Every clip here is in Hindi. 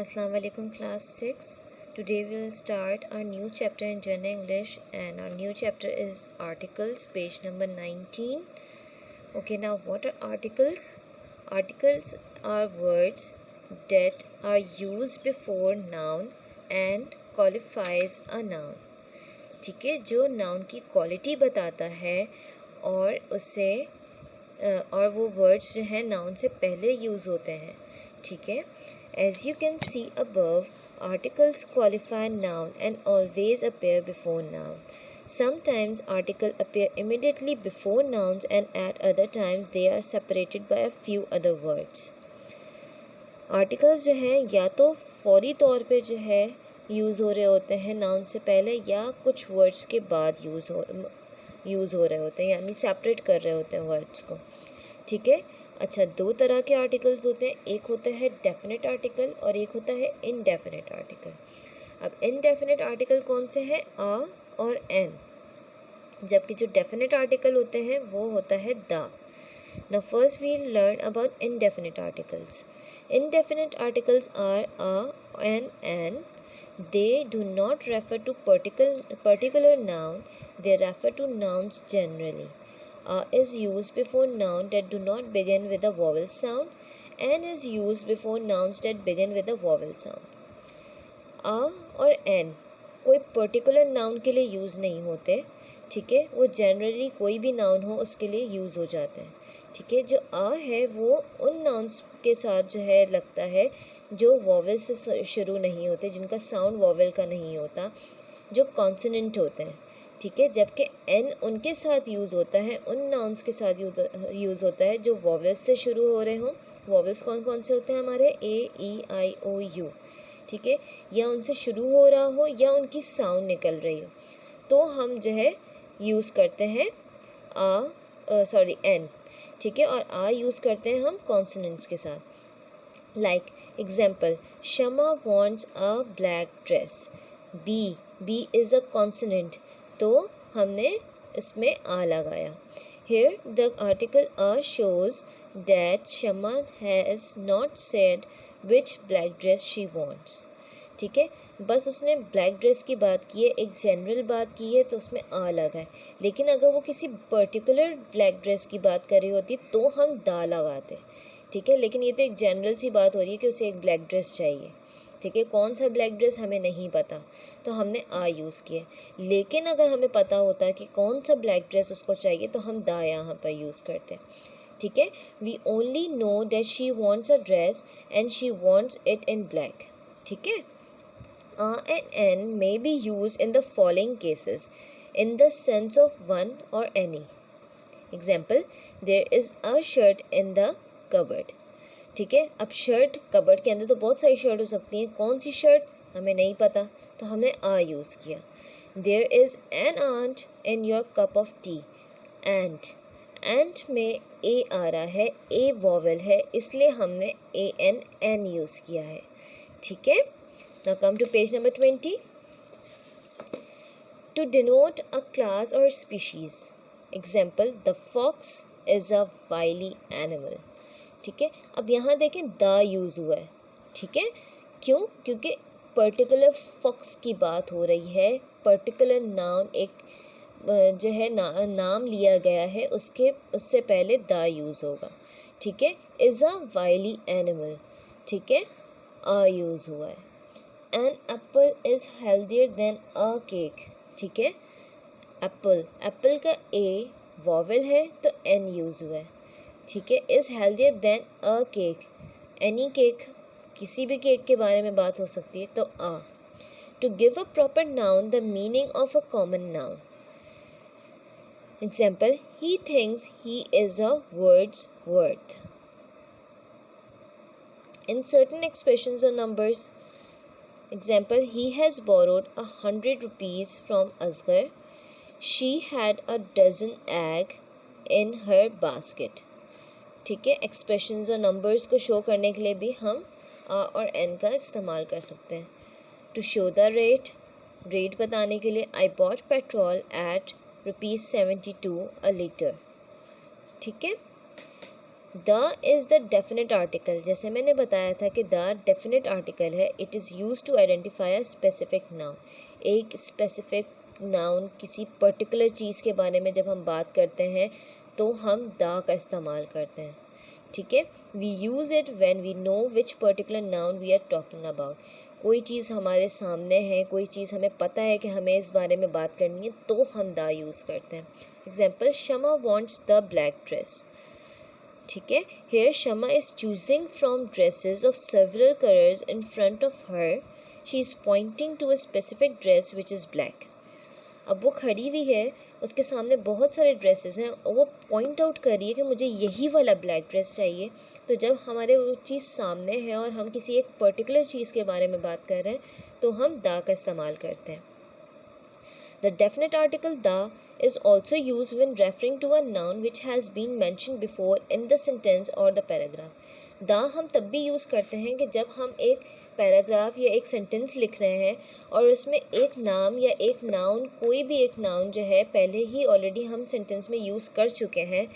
Assalamu alaikum class 6. Today we will start our new chapter in General English and our new chapter is articles, page number 19. Okay, now what are articles? Articles are words that are used before noun and qualifies a noun. ठीक है, जो नाउन की क्वालिटी बताता है और उसे और वो वर्ड्स जो है नाउन से पहले यूज़ होते हैं. ठीक है, as you can see above, articles qualify noun and always appear before noun. Sometimes articles appear immediately before nouns and at other times they are separated by a few other words. Articles जो हैं या तो फौरी तौर पे जो है यूज़ हो रहे होते हैं नाउन से पहले या कुछ वर्ड्स के बाद यूज़ हो रहे होते हैं, यानी सेपरेट कर रहे होते हैं वर्ड्स को. ठीक है, अच्छा, दो तरह के आर्टिकल्स होते हैं. एक होता है डेफिनेट आर्टिकल और एक होता है इनडेफिनेट आर्टिकल. अब इनडेफिनेट आर्टिकल कौन से हैं? आ और एन. जबकि जो डेफिनेट आर्टिकल होते हैं वो होता है the. Now first we'll learn about indefinite articles. Indefinite articles are a and an. They do not refer to particular noun. They refer to nouns generally. A is used before noun that do not begin with a vowel sound. An is used before nouns that begin with a vowel sound. A और n कोई पर्टिकुलर नाउन के लिए यूज़ नहीं होते. ठीक है, वो जनरली कोई भी नाउन हो उसके लिए यूज़ हो जाते हैं. ठीक है, जो आ है वो उन नाउन्स के साथ जो है लगता है जो वॉवेल से शुरू नहीं होते, जिनका साउंड वॉवेल का नहीं होता, जो कॉन्सोनेंट होते हैं. ठीक है, जबकि एन उनके साथ यूज़ होता है, उन नाउन्स के साथ यूज़ होता है जो वॉवेल्स से शुरू हो रहे हों. वॉवेल्स कौन कौन से होते हैं हमारे? ए, ई, आई, ओ, यू. ठीक है, या उनसे शुरू हो रहा हो या उनकी साउंड निकल रही हो, तो हम जो है यूज़ करते हैं एन. ठीक है, और आ यूज़ करते हैं हम कॉन्सोनेंट्स के साथ. Like example, Shama wants a black dress. B is a consonant, तो हमने इसमें आ लगाया. Here the article a shows that Shama has not said which black dress she wants. ठीक है, बस उसने ब्लैक ड्रेस की बात की है, एक जनरल बात की है, तो उसमें आ लगा है. लेकिन अगर वो किसी पर्टिकुलर ब्लैक ड्रेस की बात कर रही होती तो हम दा लगाते. ठीक है, लेकिन ये तो एक जनरल सी बात हो रही है कि उसे एक ब्लैक ड्रेस चाहिए. ठीक है, कौन सा ब्लैक ड्रेस हमें नहीं पता, तो हमने आ यूज़ किया. लेकिन अगर हमें पता होता है कि कौन सा ब्लैक ड्रेस उसको चाहिए तो हम दा यहाँ पर यूज़ करते हैं. ठीक है, we only know that she wants a dress and she wants it in black. ठीक है, A and N may be used in the following cases in the sense of one or any. Example, there is a shirt in the cupboard. ठीक है, अब शर्ट कबर्ड के अंदर तो बहुत सारी शर्ट हो सकती हैं, कौन सी शर्ट हमें नहीं पता, तो हमने आ यूज़ किया. There is an ant in your cup of tea. Ant में ए आ रहा है, ए वॉवेल है, इसलिए हमने एन यूज़ किया है. ठीक है, now come to page number 20. To denote a class or species. Example, the fox is a wily animal. ठीक है, अब यहाँ देखें द यूज़ हुआ है. ठीक है, क्यों? क्योंकि पर्टिकुलर फॉक्स की बात हो रही है, पर्टिकुलर नाउन एक जो है नाम लिया गया है, उससे पहले द यूज़ होगा. ठीक है, इज़ अ वाइली एनिमल. ठीक है, आ यूज़ हुआ है. An apple is healthier than a cake. ठीक है, एप्पल का ए वॉवेल है तो एन यूज़ हुआ है. ठीक है, is healthier then a cake. Any cake, किसी भी केक के बारे में बात हो सकती है, तो आ. To give a proper noun the meaning of a common noun. Example, he thinks he is a words worth. In certain expressions और numbers. Example, he has borrowed 100 rupees from Asghar. She had a dozen egg in her basket. ठीक है, एक्सप्रेशंस और नंबर्स को शो करने के लिए भी हम आ और एन का इस्तेमाल कर सकते हैं. टू शो द रेट बताने के लिए, I bought petrol at ₹72 a liter. ठीक है, the is the definite article, जैसे मैंने बताया था कि द डेफिनेट आर्टिकल है. It is use to identify a specific noun. एक स्पेसिफिक नाउन, किसी पर्टिकुलर चीज़ के बारे में जब हम बात करते हैं तो हम द का इस्तेमाल करते हैं. ठीक है, we use it when we know which particular noun we are talking about. कोई चीज़ हमारे सामने है, कोई चीज़ हमें पता है कि हमें इस बारे में बात करनी है, तो हम द यूज़ करते हैं. Example, Shama wants the black dress. ठीक है, here Shama is choosing from dresses of several colours in front of her. She is pointing to a specific dress which is black. अब वो खड़ी हुई है, उसके सामने बहुत सारे ड्रेसेस हैं और वो पॉइंट आउट कर रही है कि मुझे यही वाला ब्लैक ड्रेस चाहिए. तो जब हमारे वो चीज़ सामने है और हम किसी एक पर्टिकुलर चीज़ के बारे में बात कर रहे हैं तो हम द का इस्तेमाल करते हैं. The definite article the is also used when referring to a noun which has been mentioned before in the sentence or the paragraph. The हम तब भी यूज़ करते हैं कि जब हम एक पैराग्राफ या एक सेंटेंस लिख रहे हैं और उसमें एक नाम या एक नाउन, कोई भी एक नाउन जो है पहले ही ऑलरेडी हम सेंटेंस में यूज़ कर चुके हैं.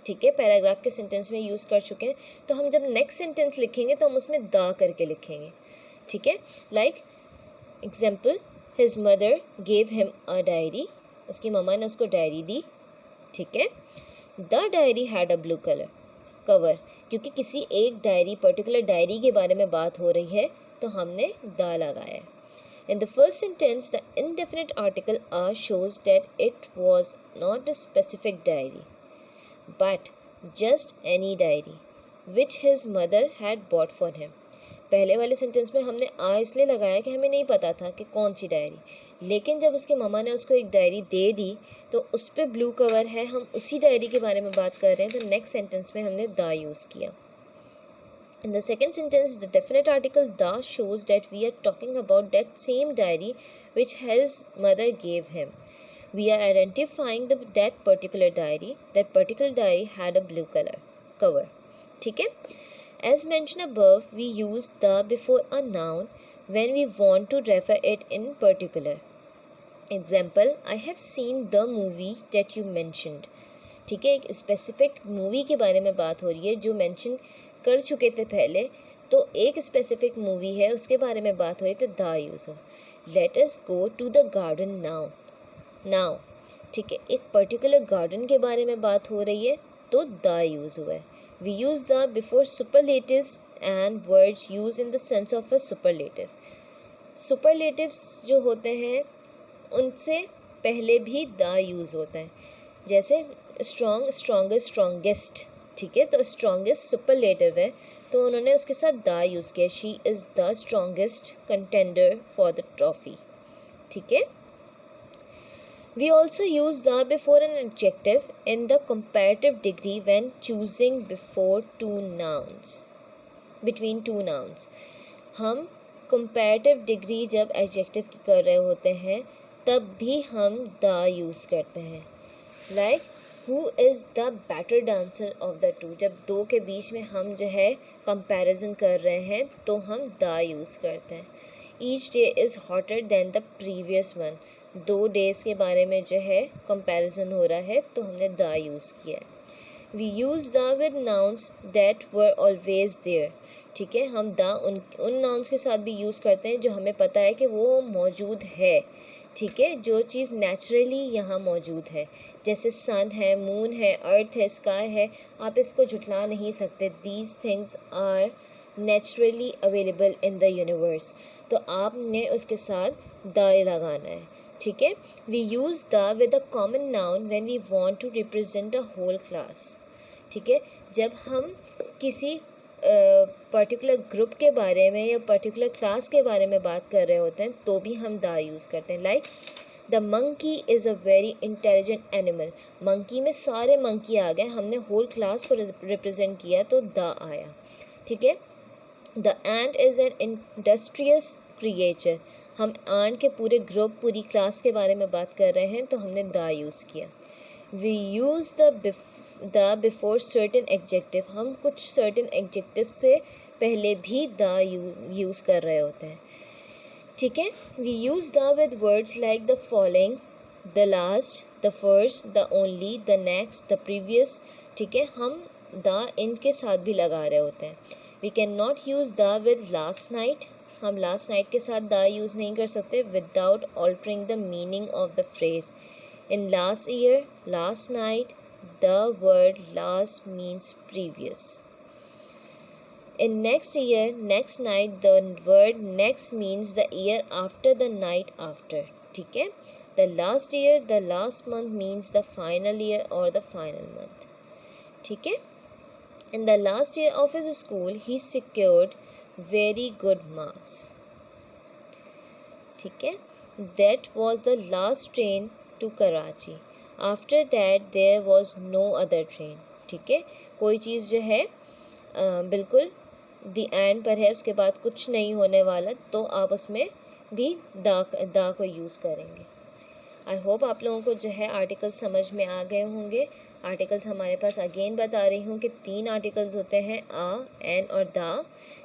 ठीक है, पैराग्राफ के सेंटेंस में यूज़ कर चुके हैं, तो हम जब नेक्स्ट सेंटेंस लिखेंगे तो हम उसमें द करके लिखेंगे. ठीक है, like example, his mother gave him a diary. उसकी मम्मा ने उसको डायरी दी. ठीक है, the diary had a blue colour cover. क्योंकि किसी एक डायरी, पर्टिकुलर डायरी के बारे में बात हो रही है तो हमने द लगाया है. In the first sentence the indefinite article a shows that it was not a specific diary but just any diary which his mother had bought for him. पहले वाले सेंटेंस में हमने आ इसलिए लगाया कि हमें नहीं पता था कि कौन सी डायरी, लेकिन जब उसकी मम्मा ने उसको एक डायरी दे दी तो उस पर ब्लू कवर है, हम उसी डायरी के बारे में बात कर रहे हैं, तो नेक्स्ट सेंटेंस में हमने द यूज़ किया. In the second sentence the definite article the shows that we are talking about that same diary which his mother gave him. We are identifying that particular diary had a blue colour cover. ठीक है, as mentioned above, we use the before a noun when we want to refer it in particular. Example, I have seen the movie that you mentioned. ठीक है, एक स्पेसिफिक मूवी के बारे में बात हो रही है जो मेंशन कर चुके थे पहले, तो एक स्पेसिफिक मूवी है उसके बारे में बात हो रही है तो द यूज़ हो. Let us go to the garden now. ठीक है, एक पर्टिकुलर गार्डन के बारे में बात हो रही है तो द यूज़ हुआ है. We use the before superlatives and words used in the sense of a superlative. Superlatives जो होते हैं उनसे पहले भी द यूज़ होता है. जैसे स्ट्रॉन्ग, स्ट्रॉन्गेस्ट, स्ट्रॉन्गेस्ट. ठीक है, तो स्ट्रॉन्गेस्ट सुपरलेटिव है तो उन्होंने उसके साथ द यूज़ किया. She is the strongest contender for the trophy. ठीक है, we also use the before an adjective in the comparative degree when choosing between two nouns. हम comparative degree जब adjective की कर रहे होते हैं तब भी हम the यूज़ करते हैं. Like who is the better dancer of the two. जब दो के बीच में हम जो है comparison कर रहे हैं तो हम the यूज़ करते हैं. Each day is hotter than the previous one. 2 days के बारे में जो है कंपैरिजन हो रहा है तो हमने द यूज़ किया है. We use the with nouns that were always there. ठीक है, हम द उन नाउन्स के साथ भी यूज़ करते हैं जो हमें पता है कि वो मौजूद है. ठीक है, जो चीज़ नेचुरली यहाँ मौजूद है, जैसे सन है, मून है, अर्थ है, स्काई है, आप इसको झुठला नहीं सकते. These things are naturally available in the universe. तो आपने उसके साथ द लगाना है. ठीक है, we use the with a common noun when we want to represent a whole class. ठीक है, जब हम किसी पर्टिकुलर ग्रुप के बारे में या पर्टिकुलर क्लास के बारे में बात कर रहे होते हैं तो भी हम द यूज़ करते हैं. Like the monkey is a very intelligent animal. Monkey में सारे मंकी आ गए, हमने होल क्लास को रिप्रेजेंट किया तो द आया. ठीक है, the ant is an industrious creature. हम आंट के पूरे ग्रुप, पूरी क्लास के बारे में बात कर रहे हैं तो हमने द यूज़ किया. We use the before certain adjective. हम कुछ सर्टेन एडजेक्टिव से पहले भी द यूज़ कर रहे होते हैं. ठीक है, we use the with words like the following, the last, the first, the only, the next, the previous. ठीक है, हम द इन के साथ भी लगा रहे होते हैं। We can not use the with last night, हम लास्ट नाइट के साथ द यूज़ नहीं कर सकते without altering the meaning of the phrase. In last year, last night, the word last means previous. In next year, next night, the word next means the year after the night after. ठीक है, the last year, the last month means the final year or the final month. ठीक है, in the last year of his school, he secured very good marks. ठीक है, that was the last train to Karachi. After that, there was no other train. ठीक है, कोई चीज़ जो है बिल्कुल दी एंड पर है, उसके बाद कुछ नहीं होने वाला, तो आप उसमें भी दा को यूज़ करेंगे। आई होप आप लोगों को जो है आर्टिकल्स समझ में आ गए होंगे। आर्टिकल्स हमारे पास अगेन बता रही हूँ कि 3 आर्टिकल्स होते हैं, आ, एन और दा।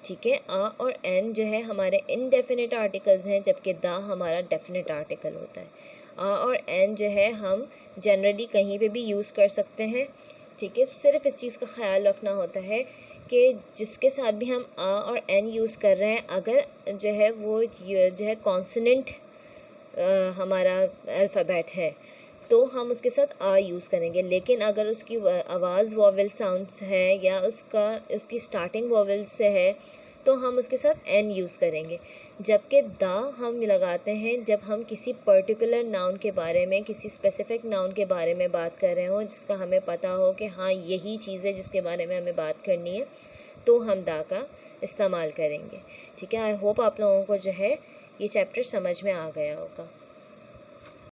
ठीक है, आ और एन जो है हमारे इनडेफिनिट आर्टिकल्स हैं, जबकि दा हमारा डेफिनेट आर्टिकल होता है। आ और एन जो है हम जनरली कहीं पे भी यूज़ कर सकते हैं। ठीक है, सिर्फ इस चीज़ का ख़्याल रखना होता है कि जिसके साथ भी हम आ और एन यूज़ कर रहे हैं, अगर जो है वो जो है कॉन्सोनेंट हमारा अल्फ़ाबेट है तो हम उसके साथ आ यूज़ करेंगे, लेकिन अगर उसकी आवाज़ वॉवेल साउंड्स है या उसकी स्टार्टिंग वॉवेल से है तो हम उसके साथ एन यूज़ करेंगे। जबकि दा हम लगाते हैं जब हम किसी पर्टिकुलर नाउन के बारे में, किसी स्पेसिफिक नाउन के बारे में बात कर रहे हों, जिसका हमें पता हो कि हाँ यही चीज़ है जिसके बारे में हमें बात करनी है, तो हम दा का इस्तेमाल करेंगे। ठीक है, आई होप आप लोगों को जो है ये चैप्टर समझ में आ गया होगा।